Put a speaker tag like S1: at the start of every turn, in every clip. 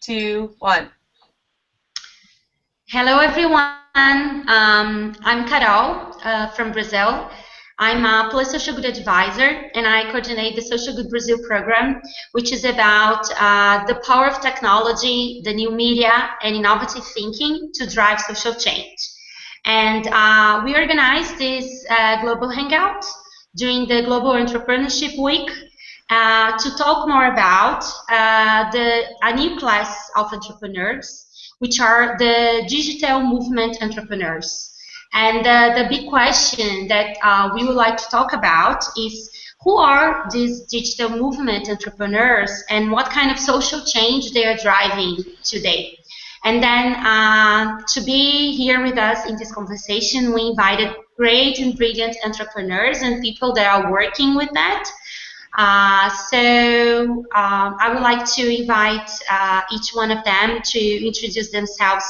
S1: 2, 1.
S2: Hello, everyone. I'm Carol from Brazil. I'm a SocialGood advisor, and I coordinate the SocialGood Brazil program, which is about the power of technology, the new media, and innovative thinking to drive social change. And we organized this global hangout during the Global Entrepreneurship Week to talk more about a new class of entrepreneurs, which are the digital movement entrepreneurs. And the big question that we would like to talk about is who are these digital movement entrepreneurs and what kind of social change they are driving today. And then to be here with us in this conversation, we invited great and brilliant entrepreneurs and people that are working with that. I would like to invite each one of them to introduce themselves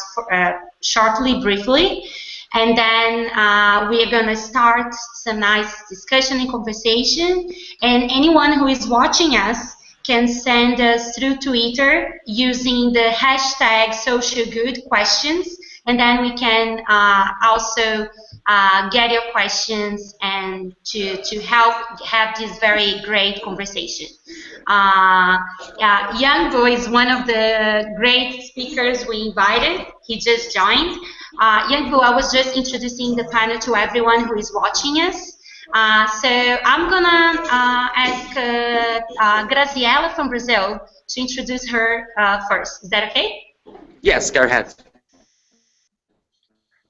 S2: shortly, briefly, and then we are going to start some nice discussion and conversation. And anyone who is watching us can send us through Twitter using the hashtag SocialGoodQuestions, and then we can also get your questions and to help have this very great conversation. Young Bo is one of the great speakers we invited. He just joined. Young Bo, I was just introducing the panel to everyone who is watching us. So I'm gonna ask Graziella from Brazil to introduce her first. Is that okay?
S3: Yes, go ahead.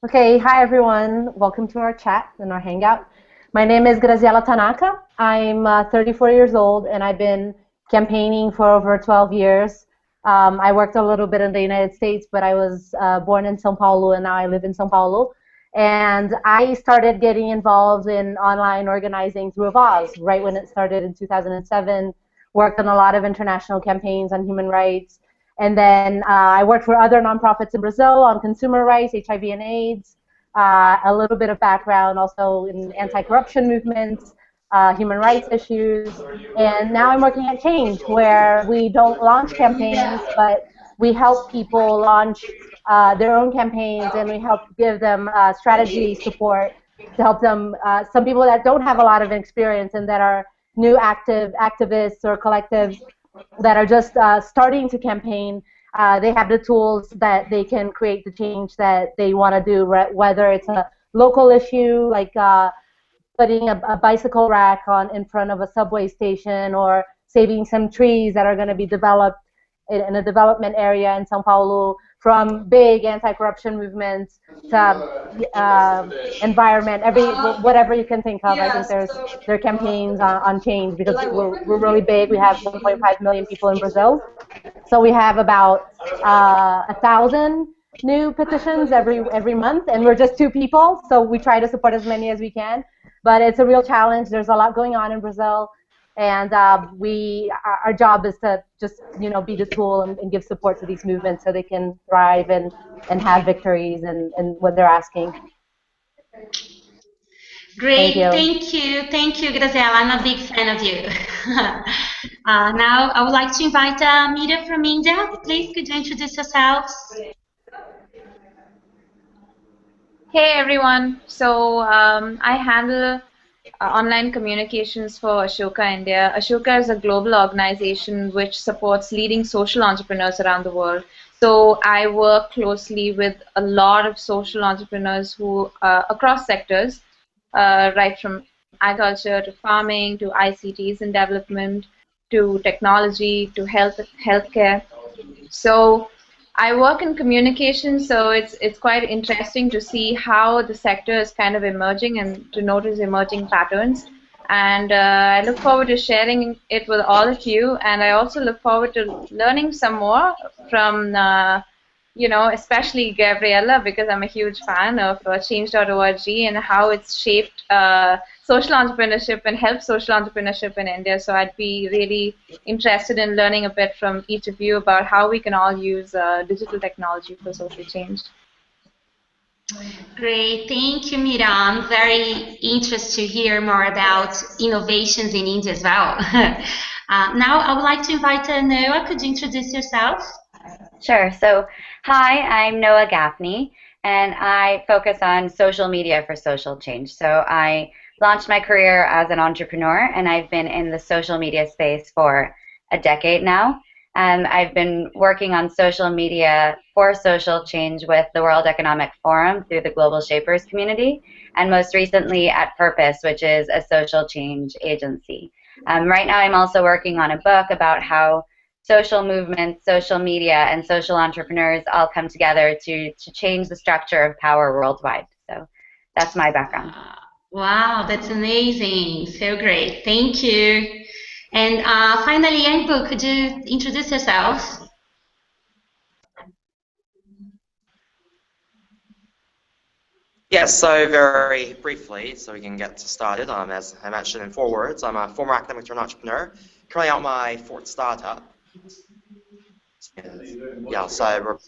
S4: Okay, hi everyone. Welcome to our chat and our hangout. My name is Graziella Tanaka. I'm 34 years old and I've been campaigning for over 12 years. I worked a little bit in the United States, but I was born in São Paulo and now I live in São Paulo. And I started getting involved in online organizing through Avaz right when it started in 2007. Worked on a lot of international campaigns on human rights. And then I worked for other nonprofits in Brazil on consumer rights, HIV and AIDS, a little bit of background also in anti-corruption movements, human rights issues. And now I'm working at Change, where we don't launch campaigns, but we help people launch their own campaigns, and we help give them strategy support to help them, some people that don't have a lot of experience and that are new activists or collectives that are just starting to campaign, they have the tools that they can create the change that they want to do, whether it's a local issue like putting a bicycle rack in front of a subway station, or saving some trees that are going to be developed in a development area in São Paulo, from big anti-corruption movements to environment, whatever you can think of. I think there are campaigns on change because we're really big. We have 1.5 million people in Brazil, so we have about 1,000 new petitions every month, and we're just 2 people, so we try to support as many as we can. But it's a real challenge. There's a lot going on in Brazil. And our job is to just, be the tool and give support to these movements so they can thrive and have victories and what they're asking.
S2: Great, thank you, Graziella. I'm a big fan of you. Now I would like to invite Mira from India. Please, could you introduce yourselves?
S5: Hey everyone. So I handle online communications for Ashoka India. Ashoka is a global organization which supports leading social entrepreneurs around the world. So I work closely with a lot of social entrepreneurs who across sectors, right from agriculture to farming to ICTs and development to technology to healthcare. So I work in communication, so it's quite interesting to see how the sector is kind of emerging and to notice emerging patterns. And I look forward to sharing it with all of you. And I also look forward to learning some more from, especially Gabriella, because I'm a huge fan of Change.org and how it's shaped social entrepreneurship and helped social entrepreneurship in India. So I'd be really interested in learning a bit from each of you about how we can all use digital technology for social change.
S2: Great, thank you, Mira. I'm very interested to hear more about innovations in India as well. Now I would like to invite Noah. Could you introduce yourself?
S1: Sure. So, hi, I'm Noah Gaffney, and I focus on social media for social change. So, I launched my career as an entrepreneur, and I've been in the social media space for a decade now. I've been working on social media for social change with the World Economic Forum through the Global Shapers community, and most recently at Purpose, which is a social change agency. Right now, I'm also working on a book about how social movements, social media, and social entrepreneurs all come together to change the structure of power worldwide. So that's my background.
S2: Wow, that's amazing. So great. Thank you. And finally, Yanbu, could you introduce yourself?
S3: Yes, so very briefly, so we can get started, as I mentioned in 4 words, I'm a former academic turned entrepreneur, currently out my 4th startup. Yeah, so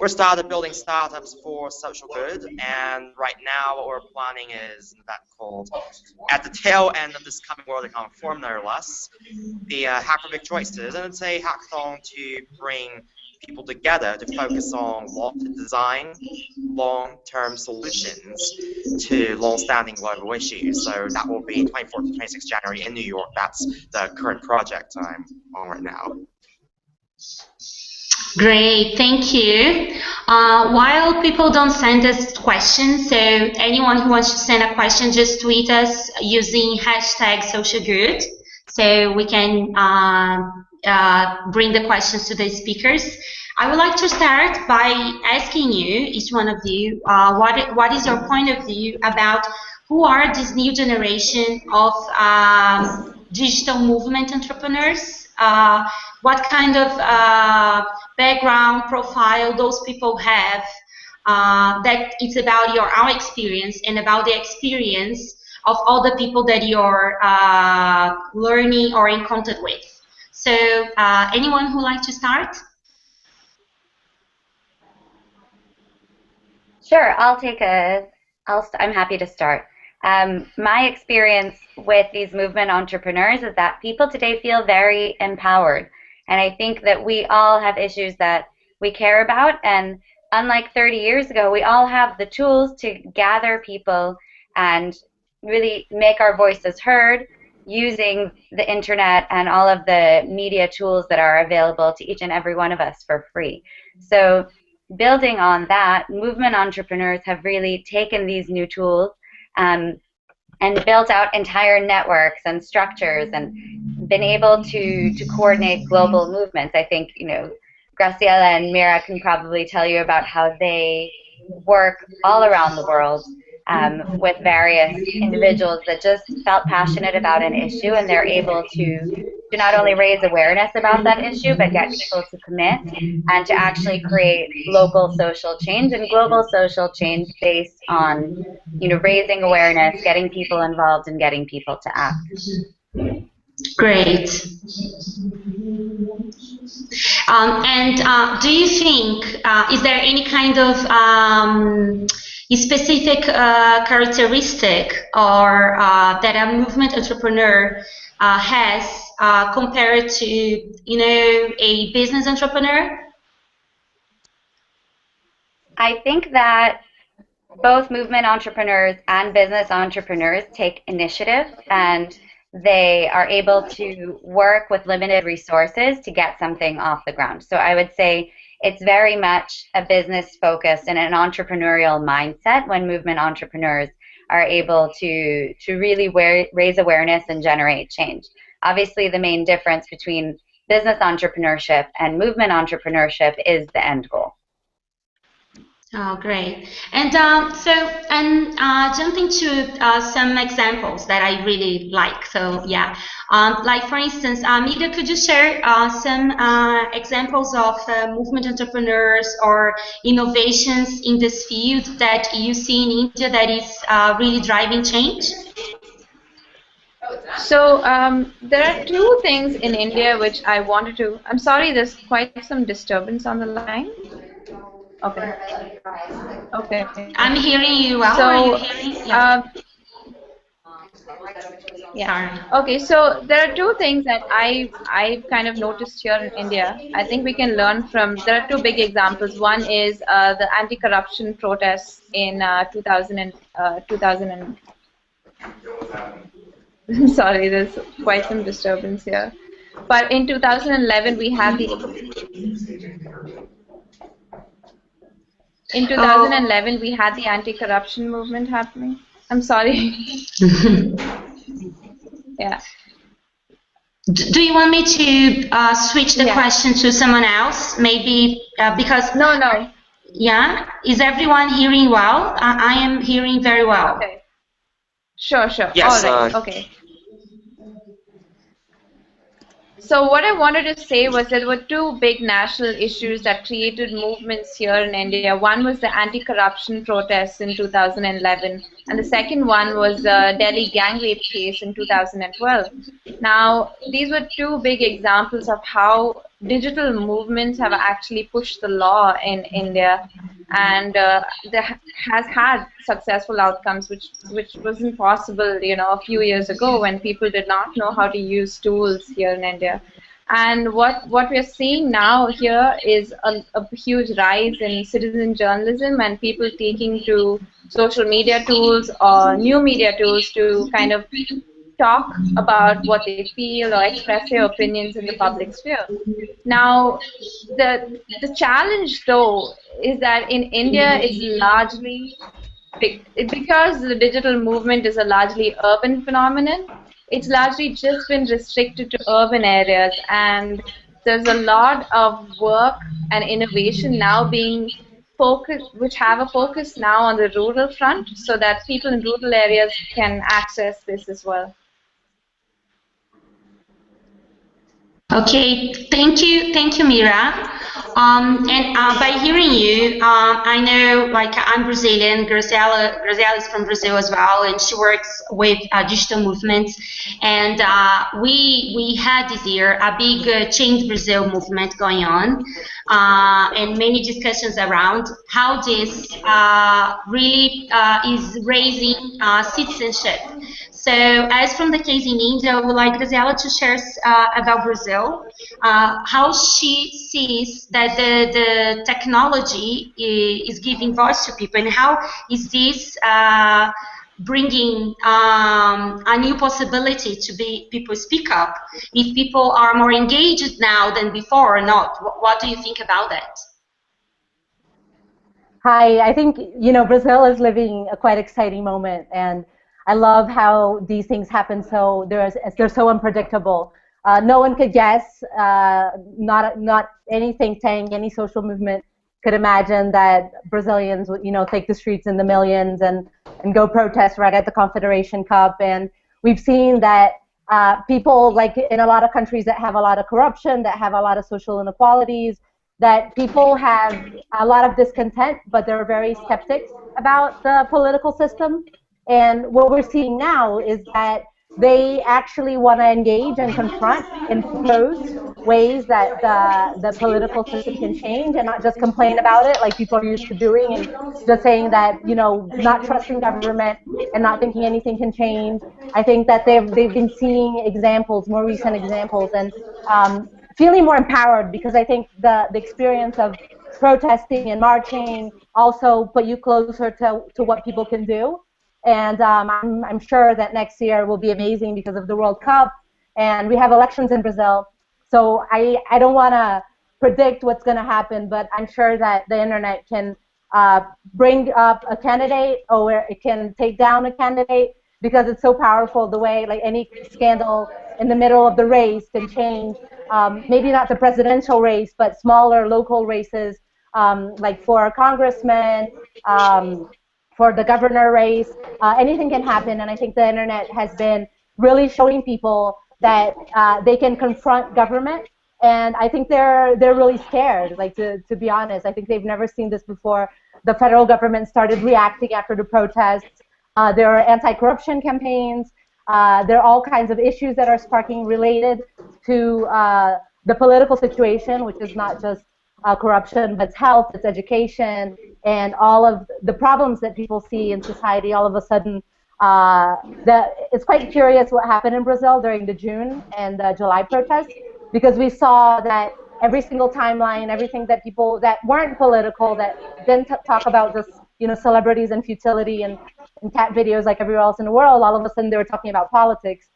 S3: we're started building startups for social good, and right now what we're planning is an event called, at the tail end of this coming World Economic Forum, no less, the Hack for Big Choices, and it's a hackathon to bring people together to focus on to design long-term solutions to long-standing global issues. So that will be 24th to 26th January in New York. That's the current project I'm on right now.
S2: Great, thank you. While people don't send us questions, so anyone who wants to send a question, just tweet us using hashtag SocialGood, so we can bring the questions to the speakers. I would like to start by asking you, each one of you, what is your point of view about who are this new generation of digital movement entrepreneurs? What kind of background profile those people have, that it's about our experience and about the experience of all the people that you're learning or in contact with. So anyone who would like to start?
S1: Sure, I'm happy to start. My experience with these movement entrepreneurs is that people today feel very empowered. And I think that we all have issues that we care about. And unlike 30 years ago, we all have the tools to gather people and really make our voices heard using the internet and all of the media tools that are available to each and every one of us for free. So building on that, movement entrepreneurs have really taken these new tools and built out entire networks and structures and been able to coordinate global movements. I think, Graciela and Mira can probably tell you about how they work all around the world with various individuals that just felt passionate about an issue, and they're able to not only raise awareness about that issue, but get people to commit and to actually create local social change and global social change based on, raising awareness, getting people involved, and getting people to act.
S2: Great. And do you think, is there any kind of specific characteristic or that a movement entrepreneur has compared to, a business entrepreneur?
S1: I think that both movement entrepreneurs and business entrepreneurs take initiative, and they are able to work with limited resources to get something off the ground. So I would say it's very much a business focus and an entrepreneurial mindset when movement entrepreneurs are able to really raise awareness and generate change. Obviously, the main difference between business entrepreneurship and movement entrepreneurship is the end goal.
S2: Oh, great. And jumping to some examples that I really like. So, yeah, like for instance, Mida, could you share some examples of movement entrepreneurs or innovations in this field that you see in India that is really driving change?
S5: So there are two things in India which I wanted to. I'm sorry, there's quite some disturbance on the line. Okay. Okay.
S2: I'm hearing you well.
S5: So,
S2: Are you hearing? Yeah.
S5: Yeah. Okay, so there are two things that I've kind of noticed here in India. I think we can learn from. There are two big examples. One is the anti-corruption protests in 2000 and 2000 and sorry, there's quite some disturbance here. But in 2011 we had the in
S2: Oh,
S5: 2011 we had the anti-corruption movement happening. I'm sorry. Yeah.
S2: do you want me to switch the
S5: Yeah.
S2: question to someone else? Maybe because
S5: No.
S2: yeah, is everyone hearing well? I am hearing very well.
S5: Okay. Sure.
S3: Yes.
S5: All right. Okay. So what I wanted to say was there were two big national issues that created movements here in India. One was the anti-corruption protests in 2011, and the second one was the Delhi gang rape case in 2012. Now, these were two big examples of how digital movements have actually pushed the law in India, and has had successful outcomes, which wasn't possible, a few years ago when people did not know how to use tools here in India. And what we're seeing now here is a huge rise in citizen journalism and people taking to social media tools or new media tools to kind of talk about what they feel or express their opinions in the public sphere. Now, the challenge though is that in India it's largely because the digital movement is a largely urban phenomenon. It's largely just been restricted to urban areas, and there's a lot of work and innovation now being focused, which have a focus now on the rural front, so that people in rural areas can access this as well.
S2: Okay, thank you, Mira. And by hearing you, I know, like, I'm Brazilian. Graziella is from Brazil as well, and she works with digital movements. And we had this year a big Change Brazil movement going on, and many discussions around how this really is raising citizenship. So, as from the case in India, I would like Graziella to share about Brazil, how she sees that the technology is giving voice to people, and how is this bringing a new possibility to be people speak up, if people are more engaged now than before or not. What do you think about that?
S4: Hi, I think, Brazil is living a quite exciting moment, and I love how these things happen. So they're so unpredictable. No one could guess. Not any think tank, any social movement could imagine that Brazilians would, take the streets in the millions and go protest right at the Confederation Cup. And we've seen that people, like in a lot of countries that have a lot of corruption, that have a lot of social inequalities, that people have a lot of discontent, but they're very skeptic about the political system. And what we're seeing now is that they actually want to engage and confront and propose ways that the political system can change, and not just complain about it like people are used to doing, and just saying that, not trusting government and not thinking anything can change. I think that they've been seeing examples, more recent examples, and feeling more empowered, because I think the experience of protesting and marching also put you closer to what people can do. And I'm sure that next year will be amazing because of the World Cup, and we have elections in Brazil. So I don't want to predict what's going to happen, but I'm sure that the internet can bring up a candidate, or it can take down a candidate, because it's so powerful, the way, like, any scandal in the middle of the race can change, maybe not the presidential race, but smaller local races, like for a congressman, for the governor race. Anything can happen, and I think the internet has been really showing people that they can confront government, and I think they're really scared, like, to be honest. I think they've never seen this before. The federal government started reacting after the protests. There are anti-corruption campaigns. There are all kinds of issues that are sparking related to the political situation, which is not just corruption, but it's health, it's education, and all of the problems that people see in society all of a sudden It's quite curious what happened in Brazil during the June and the July protests, because we saw that every single timeline, everything that people that weren't political, that didn't talk about just celebrities and futility and cat videos like everywhere else in the world, all of a sudden they were talking about politics.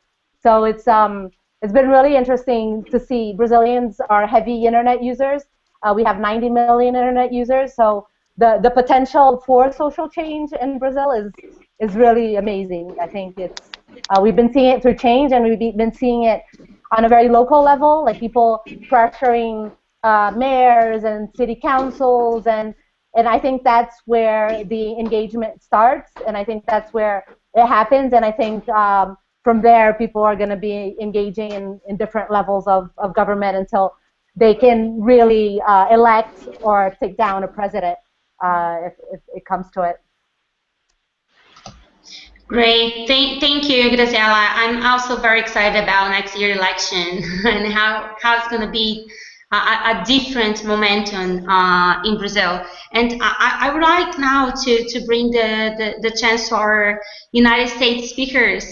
S4: So it's been really interesting to see. Brazilians are heavy internet users. We have 90 million internet users, so the potential for social change in Brazil is really amazing. I think it's we've been seeing it through change, and we've been seeing it on a very local level, like people pressuring mayors and city councils, and I think that's where the engagement starts, and I think that's where it happens, and I think from there people are going to be engaging in different levels of government until they can really elect or take down a president if it comes to it.
S2: Great, thank you, Graciela. I'm also very excited about next year's election and how it's going to be a different momentum in Brazil. And I would like now to bring the chance to our United States speakers,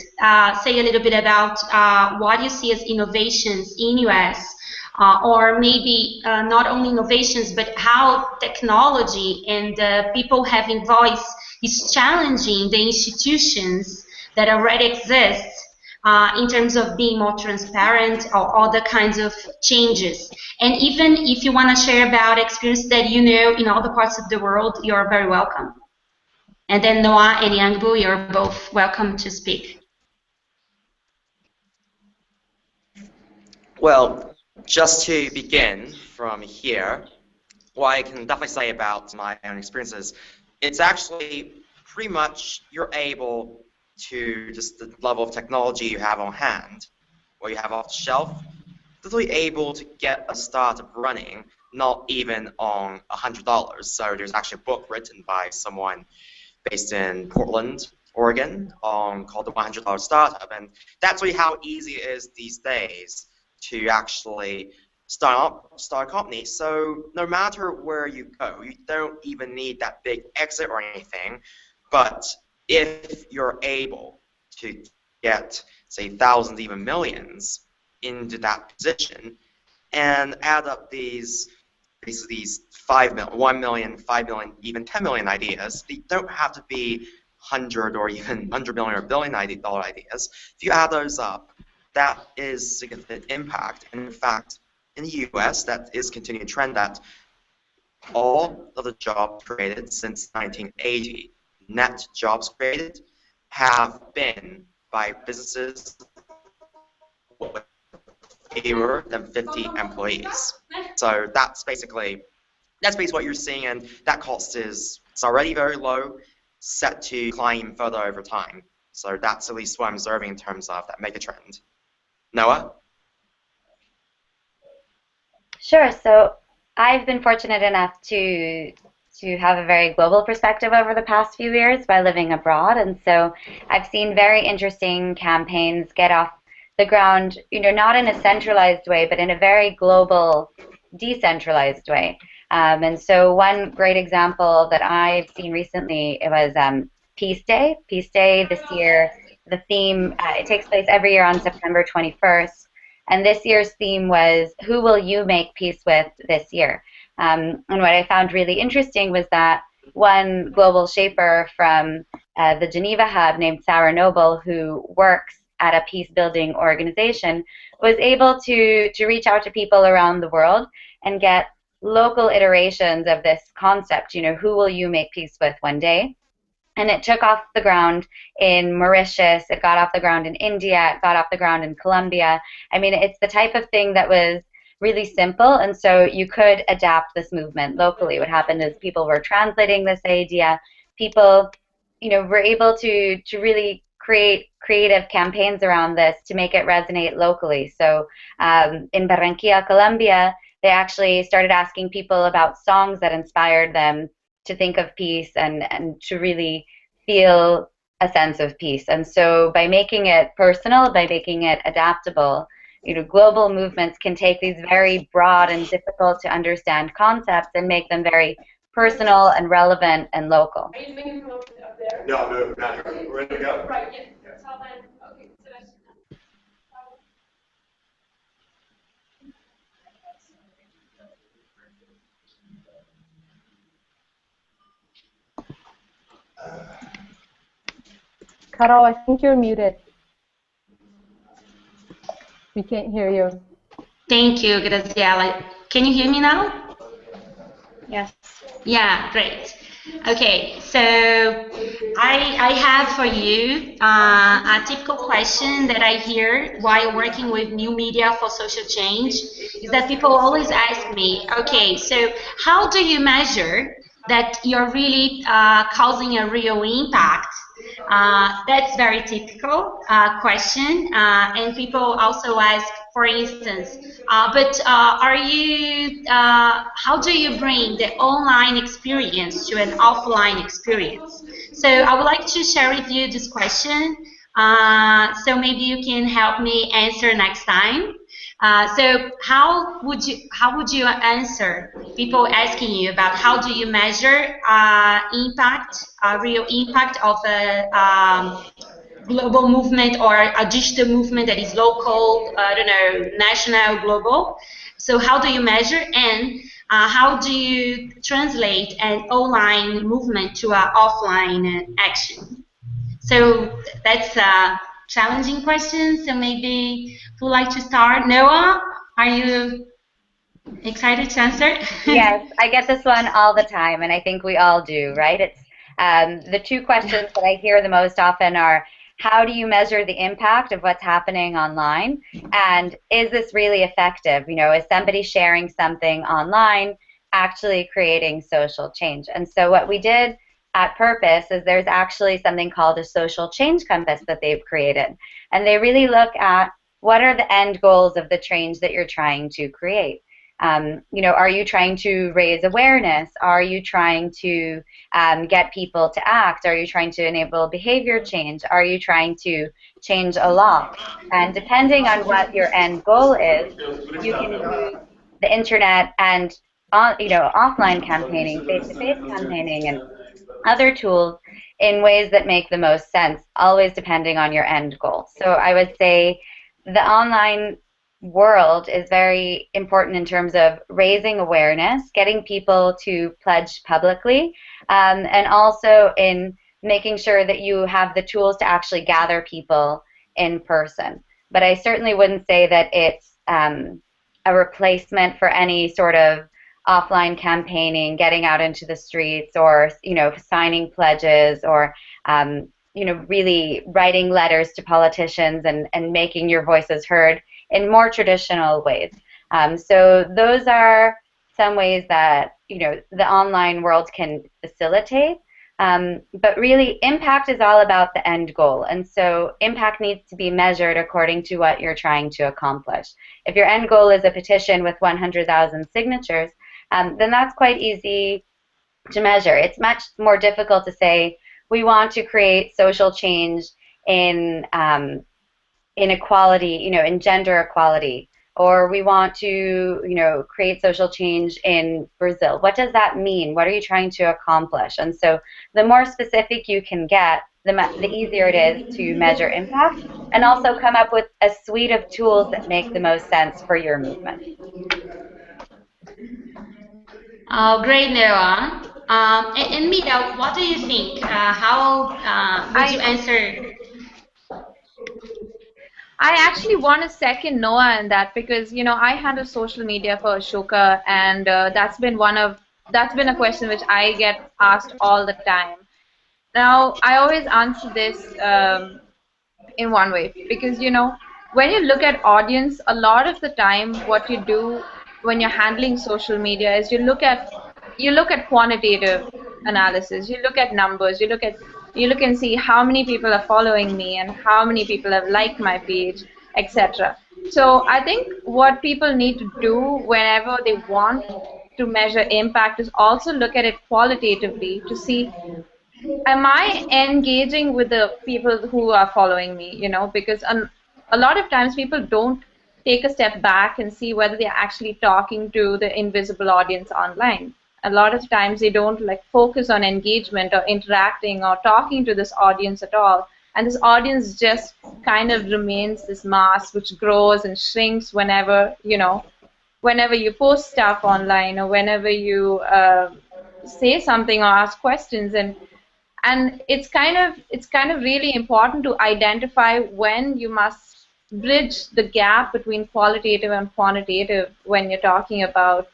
S2: say a little bit about what you see as innovations in US, or maybe not only innovations, but how technology and people having voice is challenging the institutions that already exist in terms of being more transparent or other kinds of changes. And even if you want to share about experience that you know in other parts of the world, you're very welcome. And then Noah and Yangbu, you're both welcome to speak.
S3: Well, just to begin from here, what I can definitely say about my own experiences, it's actually pretty much you're able to just the level of technology you have on hand, or you have off the shelf, literally able to get a startup running, not even on $100. So there's actually a book written by someone based in Portland, Oregon, called The $100 Startup, and that's really how easy it is these days to actually start a company. So no matter where you go, you don't even need that big exit or anything, but if you're able to get, say, thousands, even millions into that position and add up these 5 million, 1 million, 5 million, even 10 million ideas, they don't have to be 100 or even 100 million or billion dollar ideas. If you add those up, that is significant impact. And in fact, in the US, that is continuing a trend that all of the jobs created since 1980, net jobs created, have been by businesses with fewer than 50 employees. So that's basically what you're seeing, and that cost is already very low, set to climb further over time. So that's at least what I'm observing in terms of that mega trend. Noah?
S1: Sure. So I've been fortunate enough to have a very global perspective over the past few years by living abroad, and so I've seen very interesting campaigns get off the ground, not in a centralized way, but in a very global, decentralized way. And so one great example that I've seen recently, it was Peace Day. Peace Day this year, the theme, it takes place every year on September 21st. And this year's theme was, who will you make peace with this year? And what I found really interesting was that one global shaper from the Geneva hub named Sarah Noble, who works at a peace-building organization, was able to reach out to people around the world and get local iterations of this concept, who will you make peace with one day? And it took off the ground in Mauritius, it got off the ground in India, it got off the ground in Colombia. I mean, it's the type of thing that was really simple, and so you could adapt this movement locally. What happened is people were translating this idea. People, were able to really create creative campaigns around this to make it resonate locally. So in Barranquilla, Colombia, they actually started asking people about songs that inspired them to think of peace and to really feel a sense of peace. And so by making it personal, by making it adaptable, global movements can take these very broad and difficult to understand concepts and make them very personal and relevant and local.
S6: Are you doing it from up there? No, not here. We're ready to go? Right, yeah. Top line. Okay, so that's...
S4: Carol, I think you're muted. We can't hear you.
S2: Thank you, Graziella. Can you hear me now?
S5: Yes.
S2: Yeah, great. Okay, so I have for you a typical question that I hear while working with new media for social change is that people always ask me, okay, so how do you measure that you're really causing a real impact? That's very typical question, and people also ask, for instance, how do you bring the online experience to an offline experience? So I would like to share with you this question, so maybe you can help me answer next time. So how would you answer people asking you about how do you measure real impact of a global movement or a digital movement that is local, I don't know, national, global. So how do you measure, and how do you translate an online movement to an offline action? So that's a challenging question. So maybe who would like to start? Noah, are you excited to answer?
S1: Yes, I get this one all the time, and I think we all do, right? It's the two questions that I hear the most often are, how do you measure the impact of what's happening online? And is this really effective? You know, is somebody sharing something online actually creating social change? And so what we did at Purpose is there's actually something called a social change compass that they've created. And they really look at what are the end goals of the change that you're trying to create. You know, are you trying to raise awareness? Are you trying to get people to act? Are you trying to enable behavior change? Are you trying to change a law? And depending on what your end goal is, you can use the internet and you know, offline campaigning, face-to-face campaigning, and other tools in ways that make the most sense, always depending on your end goal. So I would say the online world is very important in terms of raising awareness, getting people to pledge publicly, and also in making sure that you have the tools to actually gather people in person. But I certainly wouldn't say that it's a replacement for any sort of offline campaigning, getting out into the streets, or, you know, signing pledges, or you know, really writing letters to politicians and making your voices heard in more traditional ways. So those are some ways that, you know, the online world can facilitate. But really, impact is all about the end goal. And so impact needs to be measured according to what you're trying to accomplish. If your end goal is a petition with 100,000 signatures, then that's quite easy to measure. It's much more difficult to say, we want to create social change in inequality, you know, in gender equality, or we want to, you know, create social change in Brazil. What does that mean? What are you trying to accomplish? And so the more specific you can get, the easier it is to measure impact, and also come up with a suite of tools that make the most sense for your movement.
S2: Oh, great, Noah. And Mira, what do you think? How would you answer?
S5: I actually want to second Noah in that, because, you know, I handle social media for Ashoka, and that's been a question which I get asked all the time. Now, I always answer this in one way, because, you know, when you look at audience, a lot of the time what you do when you're handling social media is you look at quantitative analysis, you look at numbers, you look and see how many people are following me and how many people have liked my page, etc. So I think what people need to do whenever they want to measure impact is also look at it qualitatively to see, am I engaging with the people who are following me, you know, because a lot of times people don't take a step back and see whether they're actually talking to the invisible audience online. A lot of times they don't like focus on engagement or interacting or talking to this audience at all. And this audience just kind of remains this mass which grows and shrinks whenever, whenever you post stuff online or whenever you say something or ask questions. And it's kind of really important to identify when you must bridge the gap between qualitative and quantitative when you're talking about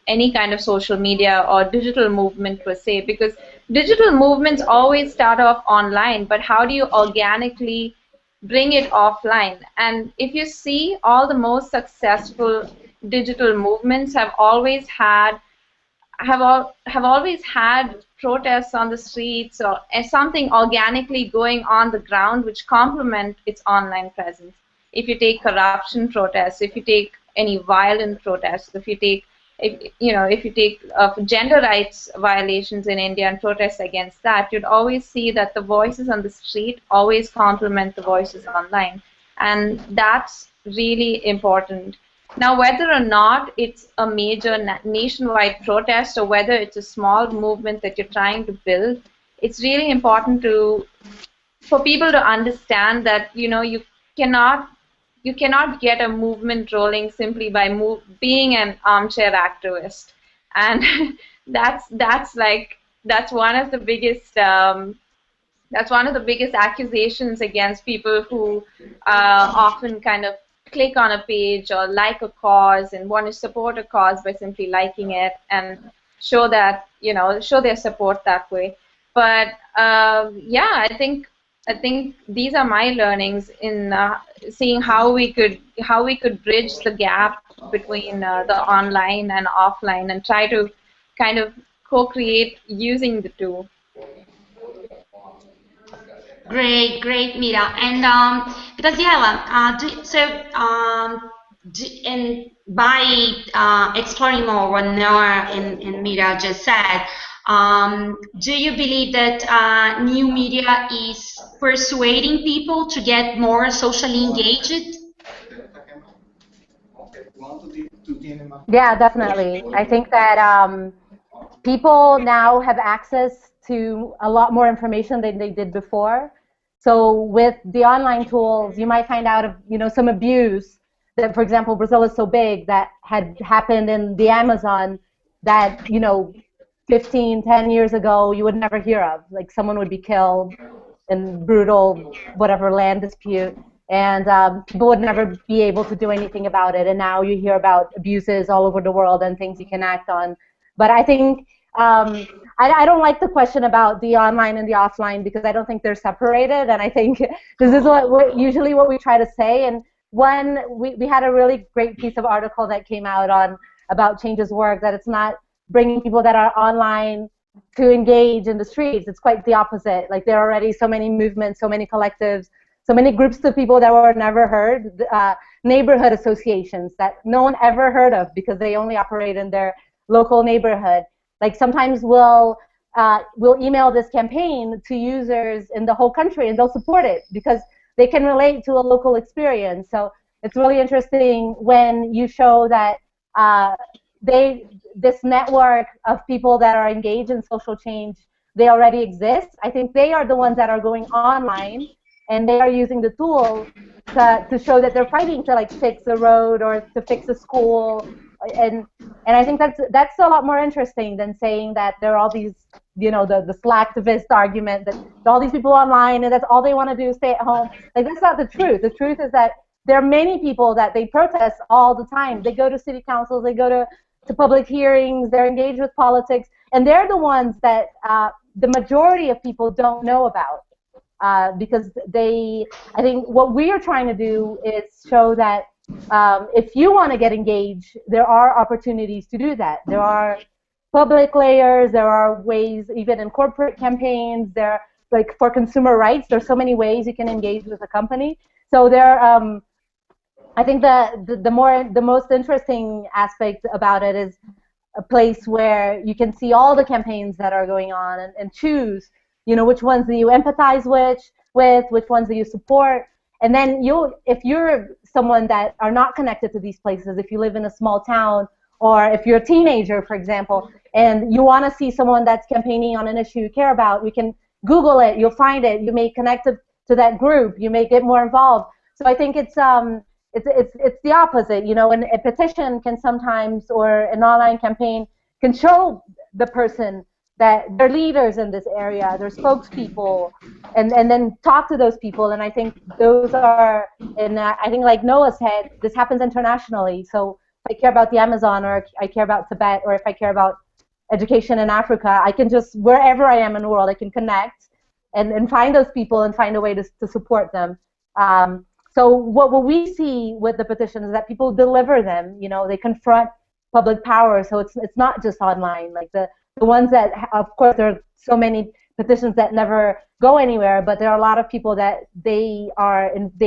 S5: any kind of social media or digital movement per se, because digital movements always start off online, but how do you organically bring it offline? And if you see, all the most successful digital movements have always had protests on the streets or something organically going on the ground which complement its online presence. If you take corruption protests, if you take any violent protests, if you take gender rights violations in India and protests against that, you'd always see that the voices on the street always complement the voices online, and that's really important. Now, whether or not it's a major nationwide protest or whether it's a small movement that you're trying to build, it's really important for people to understand that you cannot get a movement rolling simply by being an armchair activist, and that's one of the biggest accusations against people who often kind of click on a page or like a cause and want to support a cause by simply liking it and show their support that way. But yeah, I think these are my learnings in seeing how we could bridge the gap between the online and offline and try to kind of co-create using the two.
S2: Great, Mira. And Graziella, and by exploring more what Noah and Mira just said, do you believe that new media is persuading people to get more socially engaged?
S4: Yeah, definitely. I think that people now have access to a lot more information than they did before. So with the online tools, you might find out of some abuse that, for example, Brazil is so big, that had happened in the Amazon that 10 years ago you would never hear of. Like someone would be killed in brutal whatever land dispute, and people would never be able to do anything about it. And now you hear about abuses all over the world and things you can act on. But I think I don't like the question about the online and the offline, because I don't think they're separated, and I think this is usually what we try to say. And we had a really great piece of article that came out about Change's work, that it's not bringing people that are online to engage in the streets. It's quite the opposite. Like, there are already so many movements, so many collectives, so many groups of people that were never heard, neighborhood associations that no one ever heard of because they only operate in their local neighborhood. Like, sometimes we'll email this campaign to users in the whole country, and they'll support it because they can relate to a local experience. So it's really interesting when you show that this network of people that are engaged in social change, they already exist. I think they are the ones that are going online, and they are using the tools to show that they're fighting to, like, fix a road or to fix a school. And I think that's a lot more interesting than saying that there are all these, the slacktivist argument that all these people online and that's all they want to do is stay at home. Like, that's not the truth. The truth is that there are many people that they protest all the time. They go to city councils, they go to public hearings, they're engaged with politics, and they're the ones that the majority of people don't know about. Because I think what we are trying to do is show that if you want to get engaged, there are opportunities to do that. There are public layers, there are ways, even in corporate campaigns, there, like, for consumer rights, there's so many ways you can engage with a company. So I think the most interesting aspect about it is a place where you can see all the campaigns that are going on and choose, which ones do you empathize with, which ones do you support. And then if you're someone that are not connected to these places, if you live in a small town, or if you're a teenager, for example, and you want to see someone that's campaigning on an issue you care about, you can Google it, you'll find it, you may connect to that group, you may get more involved. So I think it's the opposite, you know, and a petition can sometimes, or an online campaign can show the person that they're leaders in this area, they're spokespeople, and then talk to those people. And I think those are, and I think like Noah said, this happens internationally. So if I care about the Amazon, or I care about Tibet, or if I care about education in Africa, I can just, wherever I am in the world, I can connect and find those people and find a way to support them. So what we see with the petition is that people deliver them, you know, they confront public power. So it's not just online, like the ones that, of course, there are so many petitions that never go anywhere, but there are a lot of people that they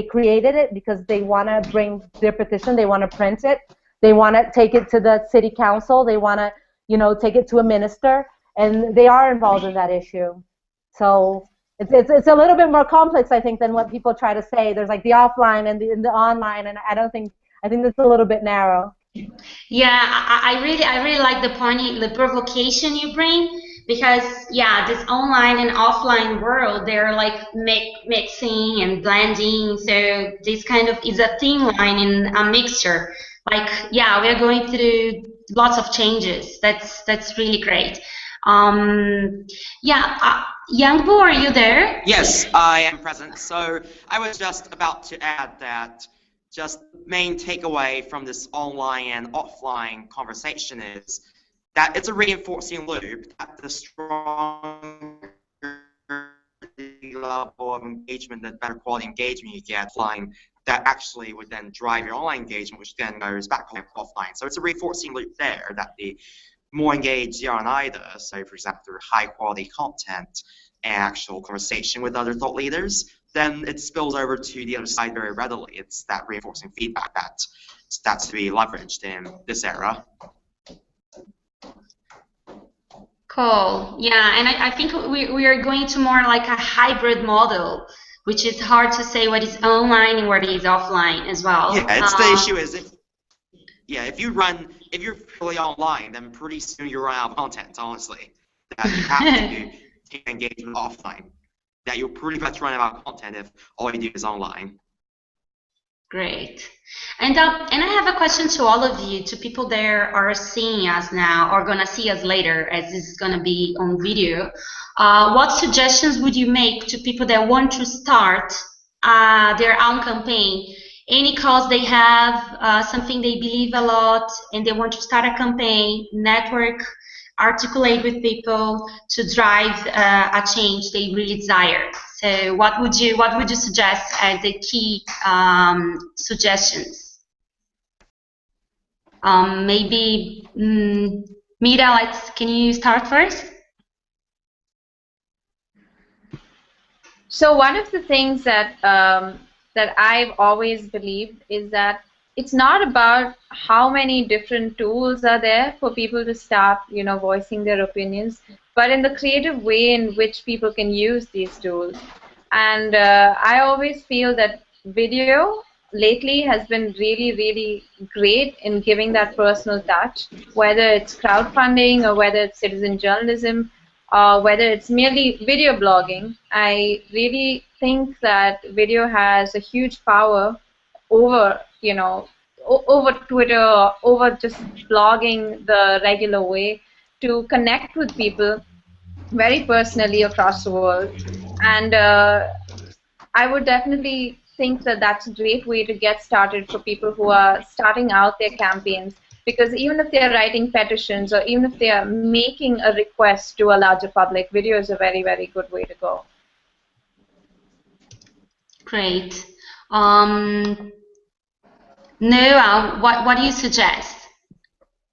S4: created it because they want to bring their petition, they want to print it, they want to take it to the city council, they want to, you know, take it to a minister, and they are involved in that issue. So it's a little bit more complex, I think, than what people try to say. There's like the offline and the online, and I think that's a little bit narrow.
S2: Yeah, I really like the point, the provocation you bring, because yeah, this online and offline world, they're like mixing and blending. So this kind of is a thin line in a mixture. Like, yeah, we are going through lots of changes. That's really great. Youngbo, are you there?
S3: Yes, I am present. So I was just about to add that just main takeaway from this online and offline conversation is that it's a reinforcing loop, that the stronger level of engagement, the better quality engagement you get offline, that actually would then drive your online engagement, which then goes back offline. So it's a reinforcing loop there, that the more engaged you are on either, so for example through high quality content and actual conversation with other thought leaders, then it spills over to the other side very readily. It's that reinforcing feedback that's to be leveraged in this era.
S2: Cool. Yeah, and I think we are going to more like a hybrid model, which is hard to say what is online and what is offline as well.
S3: Yeah, it's the issue is if you're purely online, then pretty soon you run out of content, honestly. That you have to engage with offline. That you'll pretty much run out of content if all you do is online.
S2: Great. And I have a question to all of you, to people that are seeing us now or going to see us later, as this is going to be on video. What suggestions would you make to people that want to start their own campaign? Any cause they have, something they believe a lot, and they want to start a campaign, network, articulate with people to drive a change they really desire. So what would you suggest as the key suggestions? Maybe Mira, can you start first?
S5: So one of the things that that I've always believed is that it's not about how many different tools are there for people to start, you know, voicing their opinions, but in the creative way in which people can use these tools. And I always feel that video lately has been really, really great in giving that personal touch, whether it's crowdfunding or whether it's citizen journalism, or whether it's merely video blogging. I really think that video has a huge power over, you know, over Twitter, or over just blogging the regular way, to connect with people very personally across the world. And I would definitely think that that's a great way to get started for people who are starting out their campaigns, because even if they're writing petitions or even if they are making a request to a larger public, video is a very, very good way to go.
S2: Great. Noah, what do you suggest?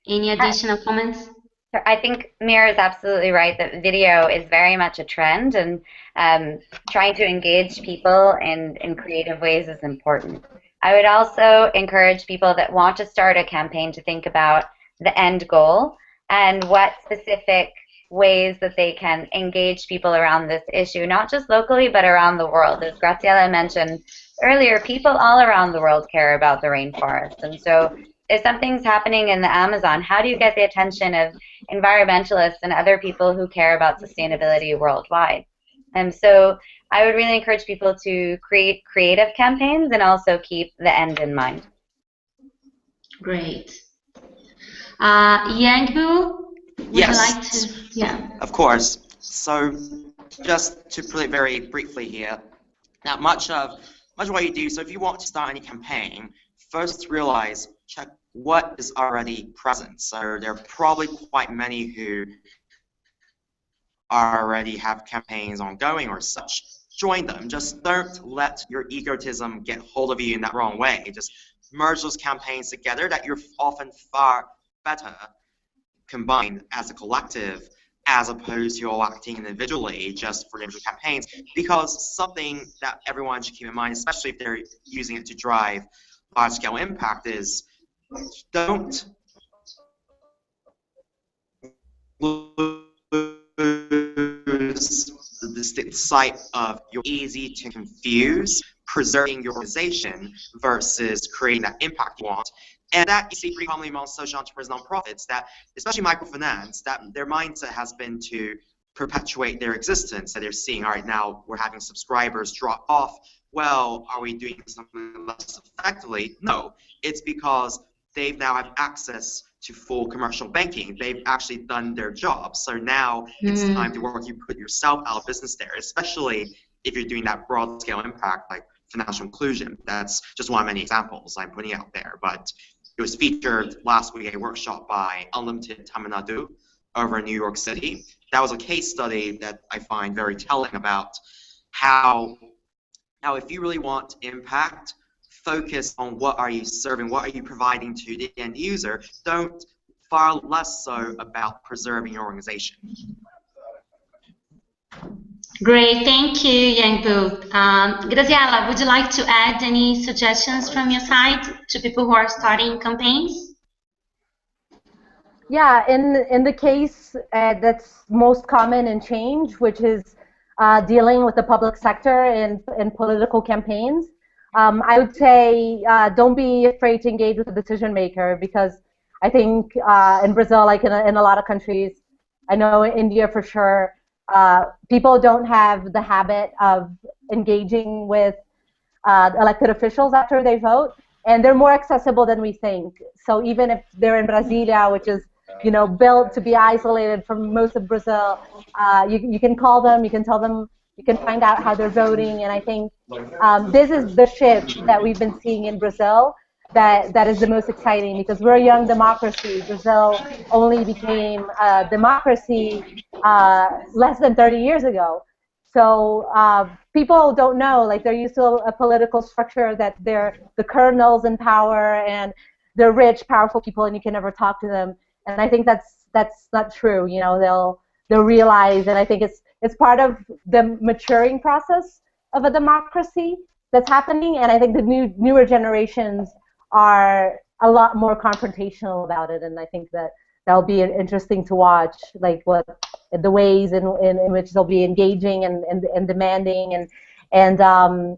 S2: Any additional comments?
S1: I think Mira is absolutely right that video is very much a trend, and trying to engage people in creative ways is important. I would also encourage people that want to start a campaign to think about the end goal and what specific ways that they can engage people around this issue, not just locally but around the world. As Graziella mentioned earlier, people all around the world care about the rainforest, and so if something's happening in the Amazon, how do you get the attention of environmentalists and other people who care about sustainability worldwide. And so I would really encourage people to create creative campaigns and also keep the end in mind.
S2: Great. Yangbu, would you like to? Yeah.
S3: Of course. So just to put it very briefly here, now much of what you do, so if you want to start any campaign, first realize, check what is already present. So there are probably quite many who already have campaigns ongoing or such. Join them. Just don't let your egotism get hold of you in that wrong way. Just merge those campaigns together that you're often far better combined as a collective as opposed to all acting individually just for individual campaigns, because something that everyone should keep in mind, especially if they're using it to drive large-scale impact, is don't lose the sight of you're easy to confuse preserving your organization versus creating that impact you want. And that you see pretty commonly among social entrepreneurs and nonprofits, that especially microfinance, that their mindset has been to perpetuate their existence. That they're seeing, all right, now we're having subscribers drop off. Well, are we doing something less effectively? No, it's because they've now have access to full commercial banking. They've actually done their job. So now it's time to work. You put yourself out of business there, especially if you're doing that broad scale impact like financial inclusion. That's just one of many examples I'm putting out there. But it was featured last week at a workshop by Unlimited Tamil Nadu over in New York City. That was a case study that I find very telling about how if you really want impact, focus on what are you serving, what are you providing to the end user. Don't, far less so about preserving your organization.
S2: Great, thank you, Yangbu. Graziella, would you like to add any suggestions from your side to people who are starting campaigns?
S4: Yeah, in the case that's most common in change, which is dealing with the public sector in political campaigns, I would say don't be afraid to engage with the decision maker, because I think in Brazil, like in a lot of countries, I know in India for sure, people don't have the habit of engaging with elected officials after they vote, and they're more accessible than we think. So even if they're in Brasilia, which is built to be isolated from most of Brazil, you can call them, you can tell them, you can find out how they're voting, and I think this is the shift that we've been seeing in Brazil that is the most exciting, because we're a young democracy. Brazil only became a democracy less than 30 years ago. So people don't know, like they're used to a political structure that they're the colonels in power and they're rich, powerful people, and you can never talk to them. And I think that's not true. They'll realize, and I think it's part of the maturing process of a democracy that's happening. And I think the newer generations are a lot more confrontational about it, and I think that'll be interesting to watch, like what the ways in which they'll be engaging and demanding, and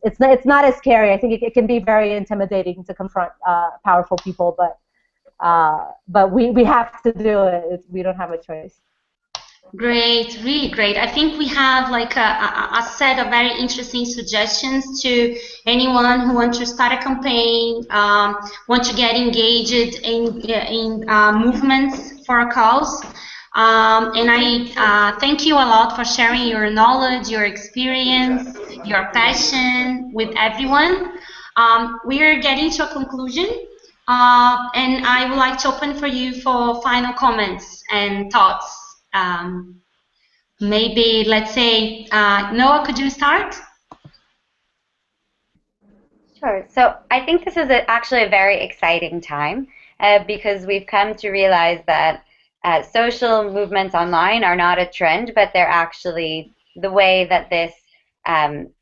S4: it's not as scary. I think it can be very intimidating to confront powerful people, but we have to do it. We don't have a choice.
S2: Great, really great. I think we have like a set of very interesting suggestions to anyone who wants to start a campaign, want to get engaged in movements for a cause. And I thank you a lot for sharing your knowledge, your experience, your passion with everyone. We are getting to a conclusion, and I would like to open for you for final comments and thoughts. Maybe, let's say, Noah, could you start?
S1: Sure. So I think this is actually a very exciting time because we've come to realize that social movements online are not a trend, but they're actually the way that this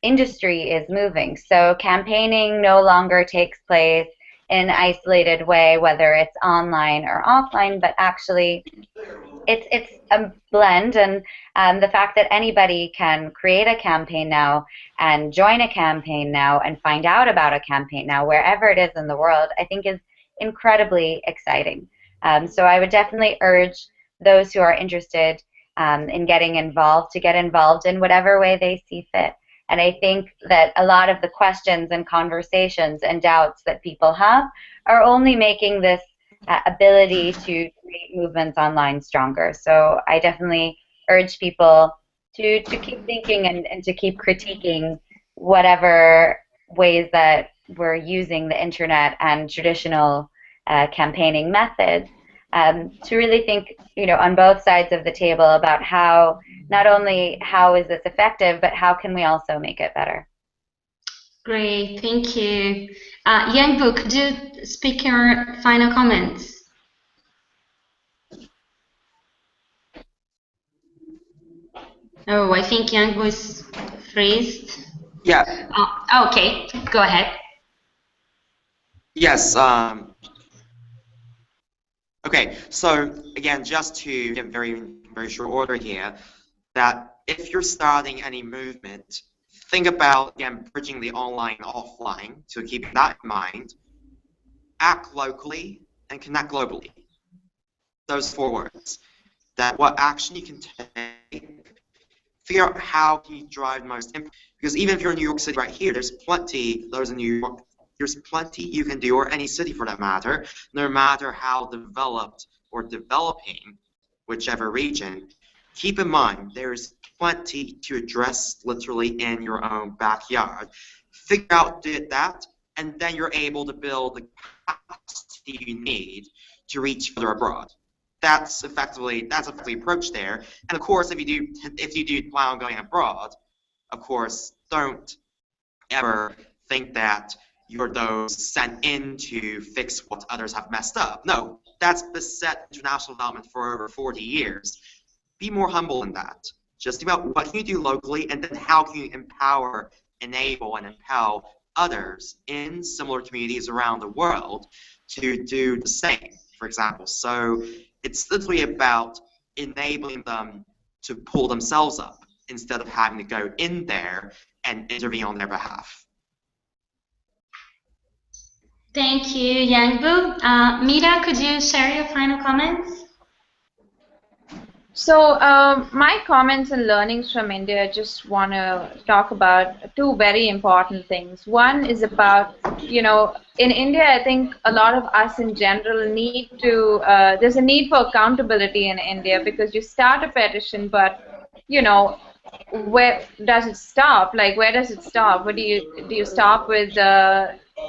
S1: industry is moving. So campaigning no longer takes place in an isolated way, whether it's online or offline, but actually it's a blend, and the fact that anybody can create a campaign now and join a campaign now and find out about a campaign now wherever it is in the world, I think is incredibly exciting. So I would definitely urge those who are interested in getting involved to get involved in whatever way they see fit. And I think that a lot of the questions and conversations and doubts that people have are only making this ability to create movements online stronger. So I definitely urge people to keep thinking and to keep critiquing whatever ways that we're using the internet and traditional campaigning methods, to really think, on both sides of the table about how, not only how is this effective, but how can we also make it better.
S2: Great, thank you. Yangbu, could you speak your final comments? Oh, I think Yangbu is freezed.
S3: Yeah.
S2: Oh, okay, go ahead.
S3: Yes. Okay. So again, just to give very short order here, that if you're starting any movement, think about, again, bridging the online and offline. So keeping that in mind, act locally and connect globally. Those 4 words. That what action you can take. Figure out how can you drive the most impact. Because even if you're in New York City right here, there's plenty, those in New York, there's plenty you can do, or any city for that matter, no matter how developed or developing whichever region. Keep in mind, there's plenty to address literally in your own backyard. Figure out that, and then you're able to build the capacity you need to reach further abroad. That's effectively the approach there. And of course, if you do plan on going abroad, of course, don't ever think that you're those sent in to fix what others have messed up. No, that's beset international development for over 40 years. Be more humble in that. Just about what can you do locally, and then how can you empower, enable, and impel others in similar communities around the world to do the same, for example. So it's literally about enabling them to pull themselves up instead of having to go in there and intervene on their behalf.
S2: Thank you, Yangbu. Mira, could you share your final comments?
S5: So my comments and learnings from India, I just want to talk about 2 very important things. One is about, in India, I think a lot of us in general need to, there's a need for accountability in India, because you start a petition, but, where does it stop? Like, where does it stop? What do you stop with?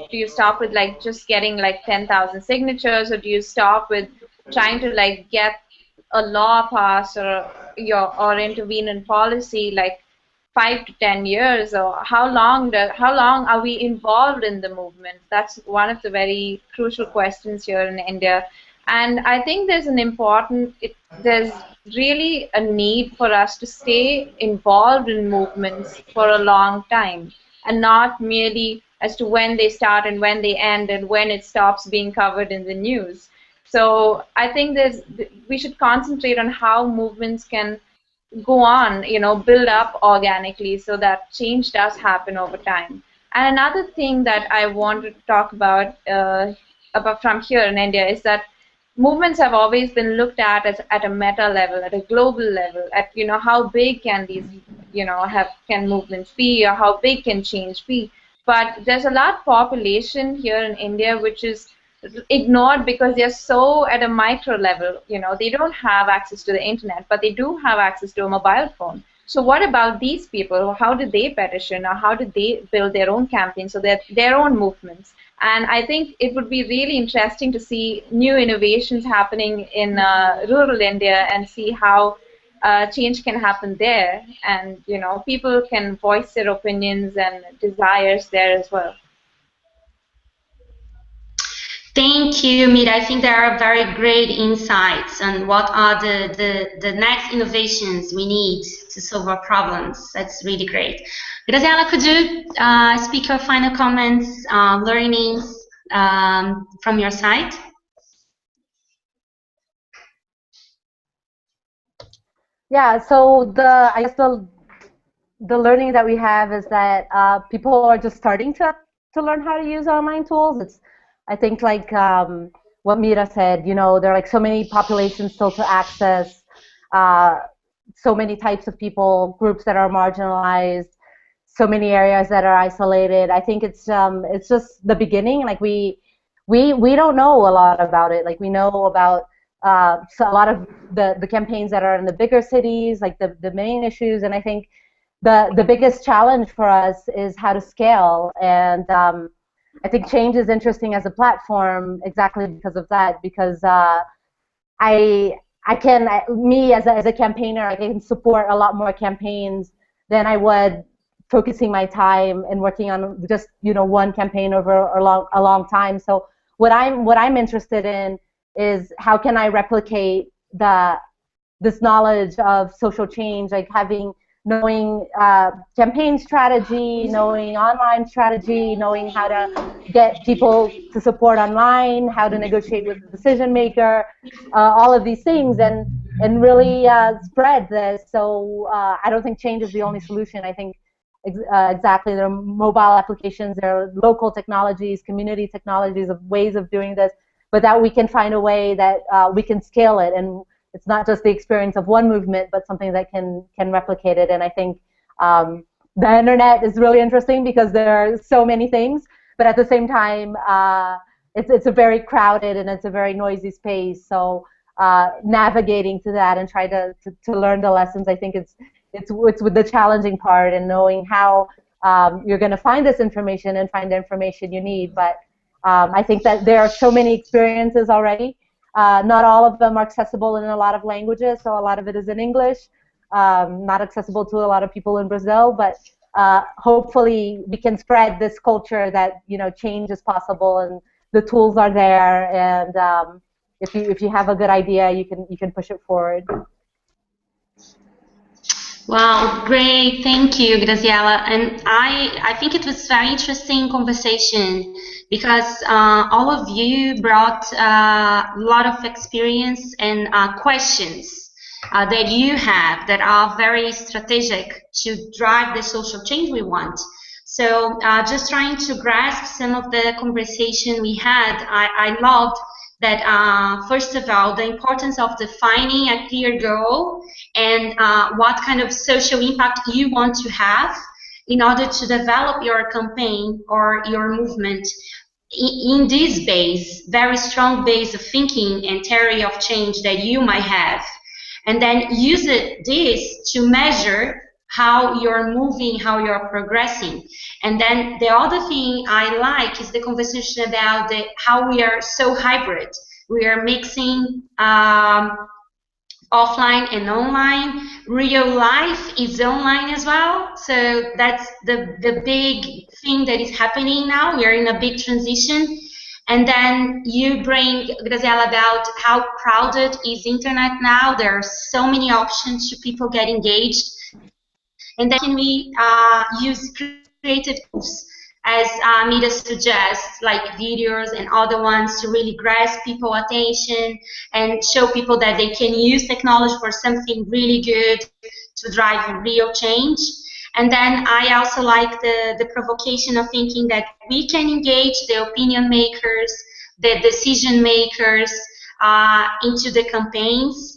S5: Do you stop with like just getting like 10,000 signatures, or do you stop with trying to like get a law passed or intervene in policy like 5 to 10 years, or how long are we involved in the movement? That's one of the very crucial questions here in India. And I think there's there's really a need for us to stay involved in movements for a long time, and not merely as to when they start and when they end and when it stops being covered in the news. So I think we should concentrate on how movements can go on, build up organically so that change does happen over time. And another thing that I want to talk about from here in India is that movements have always been looked at as at a meta level, at a global level, at how big can these can movements be, or how big can change be. But there's a large population here in India which is ignored because they're so at a micro level. They don't have access to the internet, but they do have access to a mobile phone. So what about these people? How did they petition, or how did they build their own campaigns, so that their own movements? And I think it would be really interesting to see new innovations happening in rural India, and see how change can happen there, and people can voice their opinions and desires there as well.
S2: Thank you, Mira. I think there are very great insights on what are the next innovations we need to solve our problems. That's really great. Graziella, could you speak your final comments, learnings from your side?
S4: Yeah, so I guess the learning that we have is that people are just starting to learn how to use online tools. I think like what Mira said. You know, there are like so many populations still to access, so many types of people, groups that are marginalized, so many areas that are isolated. I think it's just the beginning. Like we don't know a lot about it. Like we know about so a lot of the campaigns that are in the bigger cities, like the main issues, and I think the biggest challenge for us is how to scale. And I think change is interesting as a platform exactly because of that. Because me as a campaigner, I can support a lot more campaigns than I would focusing my time and working on just one campaign over a long time. So what I'm interested in is how can I replicate this knowledge of social change, like knowing campaign strategy, knowing online strategy, knowing how to get people to support online, how to negotiate with the decision maker, all of these things, and really spread this. So I don't think change is the only solution. I think exactly there are mobile applications, there are local technologies, community technologies, of ways of doing this, but that we can find a way that we can scale it, and it's not just the experience of one movement, but something that can replicate it. And I think the internet is really interesting because there are so many things, but at the same time, it's a very crowded and it's a very noisy space. So navigating to that and try to learn the lessons, I think it's with the challenging part, and knowing how you're going to find this information and find the information you need. But I think that there are so many experiences already. Not all of them are accessible in a lot of languages, so a lot of it is in English, not accessible to a lot of people in Brazil, but hopefully we can spread this culture that change is possible and the tools are there, and if you have a good idea, you can push it forward.
S2: Wow, great, thank you, Graziella. And I think it was very interesting conversation because all of you brought a lot of experience and questions that you have that are very strategic to drive the social change we want. So just trying to grasp some of the conversation we had, I loved that first of all, the importance of defining a clear goal and what kind of social impact you want to have in order to develop your campaign or your movement in this base, very strong base of thinking and theory of change that you might have. And then use this to measure how you're moving, how you're progressing. And then the other thing I like is the conversation about how we are so hybrid. We are mixing offline and online. Real life is online as well. So that's the big thing that is happening now. We are in a big transition. And then you bring, Graziella, about how crowded is internet now. There are so many options to people get engaged. And then can we use creative tools, as Mira suggests, like videos and other ones, to really grasp people's attention and show people that they can use technology for something really good to drive real change. And then I also like the provocation of thinking that we can engage the opinion makers, the decision makers into the campaigns.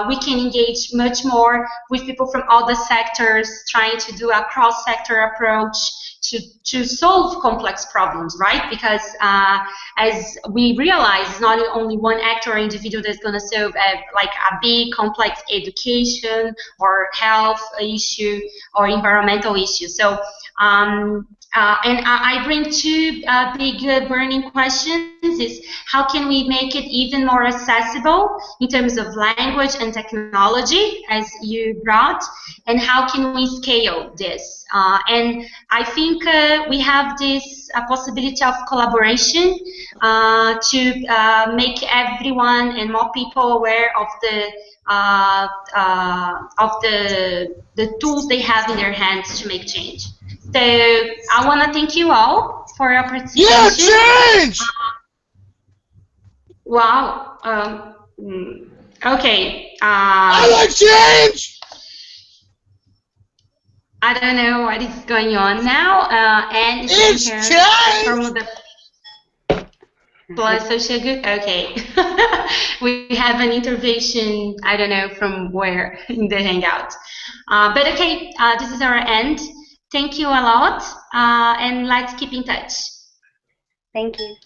S2: We can engage much more with people from other sectors, trying to do a cross-sector approach to solve complex problems, right? Because as we realize, it's not only one actor or individual that's going to solve like a big complex education or health issue or environmental issue. So and I bring two big burning questions: is how can we make it even more accessible in terms of language and technology, as you brought, and how can we scale this? And I think we have this possibility of collaboration to make everyone and more people aware of the tools they have in their hands to make change. So I want to thank you all for your participation.
S7: Yeah, change!
S2: Wow. Okay.
S7: I like change!
S2: I don't know what is going on now. And
S7: it's change!
S2: Plus SocialGood? Okay. We have an intervention, I don't know from where in the Hangout. But okay, this is our end. Thank you a lot, and let's keep in touch.
S1: Thank you.